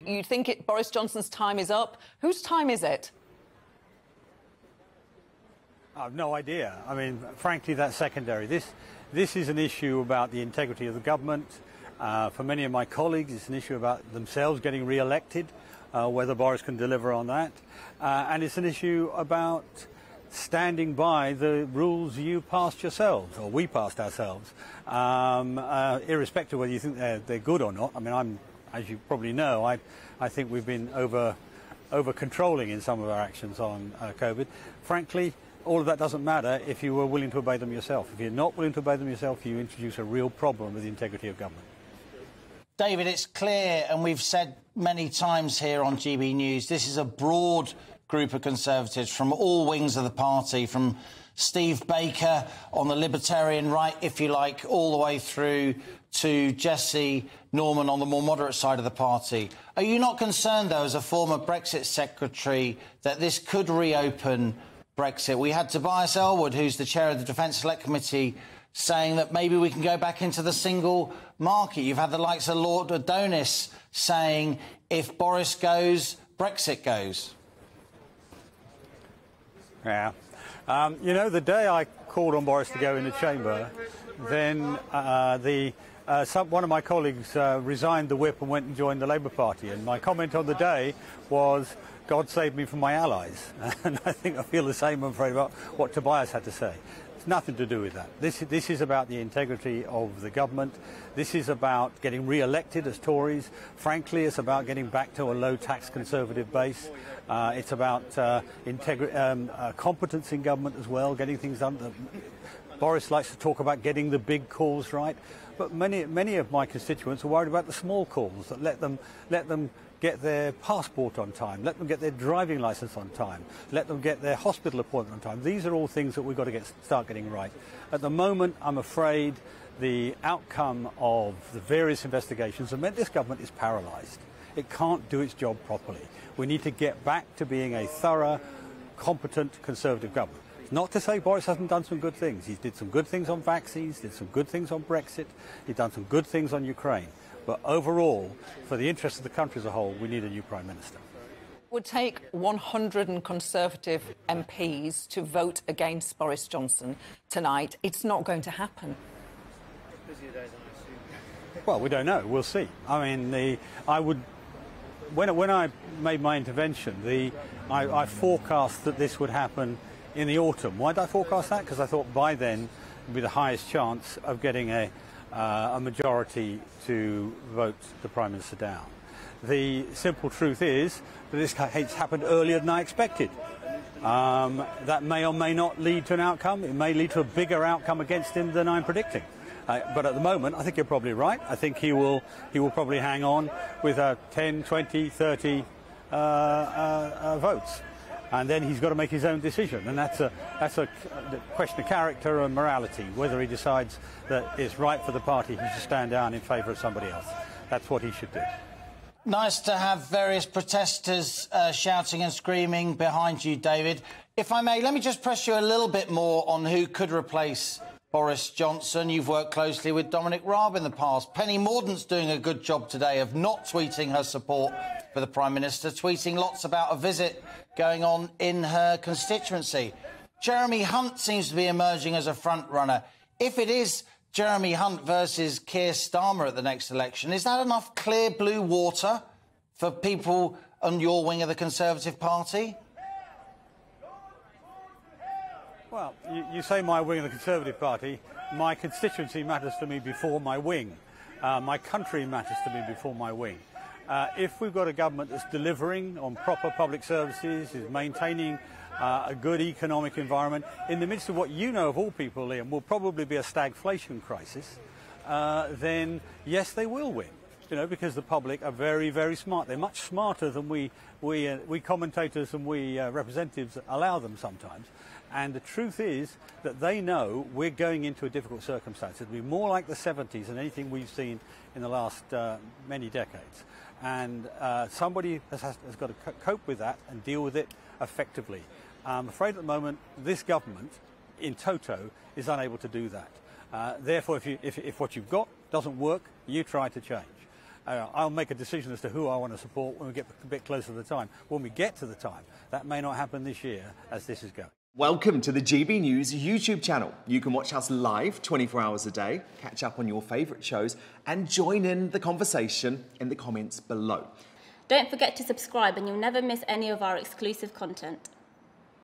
You think Boris Johnson's time is up? Whose time is it? I've no idea. I mean, frankly, that's secondary. This is an issue about the integrity of the government. For many of my colleagues, it's an issue about themselves getting re-elected, whether Boris can deliver on that. And it's an issue about standing by the rules you passed yourselves, or we passed ourselves, irrespective of whether you think they're good or not. I mean, as you probably know, I think we've been over-controlling in some of our actions on COVID. Frankly, all of that doesn't matter if you were willing to obey them yourself. If you're not willing to obey them yourself, you introduce a real problem with the integrity of government. David, it's clear, and we've said many times here on GB News, this is a broad group of Conservatives from all wings of the party, from Steve Baker on the libertarian right, if you like, all the way through to Jesse Norman on the more moderate side of the party. Are you not concerned, though, as a former Brexit secretary, that this could reopen Brexit? We had Tobias Ellwood, who's the chair of the Defence Select Committee, saying that maybe we can go back into the single market. You've had the likes of Lord Adonis saying if Boris goes, Brexit goes. Yeah. You know, the day I called on Boris to go in the chamber, then one of my colleagues resigned the whip and went and joined the Labour Party. And my comment on the day was, God save me from my allies. And I think I feel the same, I'm afraid, about what Tobias had to say. It's nothing to do with that. This is about the integrity of the government. This is about getting re-elected as Tories. Frankly, it's about getting back to a low-tax Conservative base. It's about competence in government as well, getting things done. Boris likes to talk about getting the big calls right, but many of my constituents are worried about the small calls that let them get their passport on time, let them get their driving licence on time, let them get their hospital appointment on time. These are all things that we've got to start getting right. At the moment, I'm afraid the outcome of the various investigations have meant this government is paralysed. It can't do its job properly. We need to get back to being a thorough, competent Conservative government. Not to say Boris hasn't done some good things. He did some good things on vaccines, did some good things on Brexit, he's done some good things on Ukraine. But overall, for the interest of the country as a whole, we need a new Prime Minister. It would take 100 Conservative MPs to vote against Boris Johnson tonight. It's not going to happen. Well, we don't know. We'll see. I mean, when I made my intervention, I forecast that this would happen in the autumn. Why did I forecast that? Because I thought by then would be the highest chance of getting a majority to vote the Prime Minister down. The simple truth is that this has happened earlier than I expected. That may or may not lead to an outcome. It may lead to a bigger outcome against him than I'm predicting. But at the moment, I think you're probably right. I think he will probably hang on with 10, 20, 30 votes. And then he's got to make his own decision. And that's a question of character and morality, whether he decides that it's right for the party to stand down in favour of somebody else. That's what he should do. Nice to have various protesters shouting and screaming behind you, David. If I may, let me just press you a little bit more on who could replace Boris Johnson. You've worked closely with Dominic Raab in the past. Penny Mordaunt's doing a good job today of not tweeting her support for the Prime Minister, tweeting lots about a visit going on in her constituency. Jeremy Hunt seems to be emerging as a front-runner. If it is Jeremy Hunt versus Keir Starmer at the next election, is that enough clear blue water for people on your wing of the Conservative Party? Well, you say my wing of the Conservative Party. My constituency matters to me before my wing. My country matters to me before my wing. If we've got a government that's delivering on proper public services, is maintaining a good economic environment, in the midst of what you know of all people, Liam, will probably be a stagflation crisis, then yes, they will win. You know, because the public are very, very smart. They're much smarter than we commentators and we representatives allow them sometimes. And the truth is that they know we're going into a difficult circumstance. It'll be more like the 70s than anything we've seen in the last many decades. And somebody has got to cope with that and deal with it effectively. I'm afraid at the moment this government, in toto, is unable to do that. Therefore, if what you've got doesn't work, you try to change. I'll make a decision as to who I want to support when we get a bit closer to the time. When we get to the time, that may not happen this year as this is going. Welcome to the GB News YouTube channel. You can watch us live 24 hours a day, catch up on your favourite shows and join in the conversation in the comments below. Don't forget to subscribe and you'll never miss any of our exclusive content.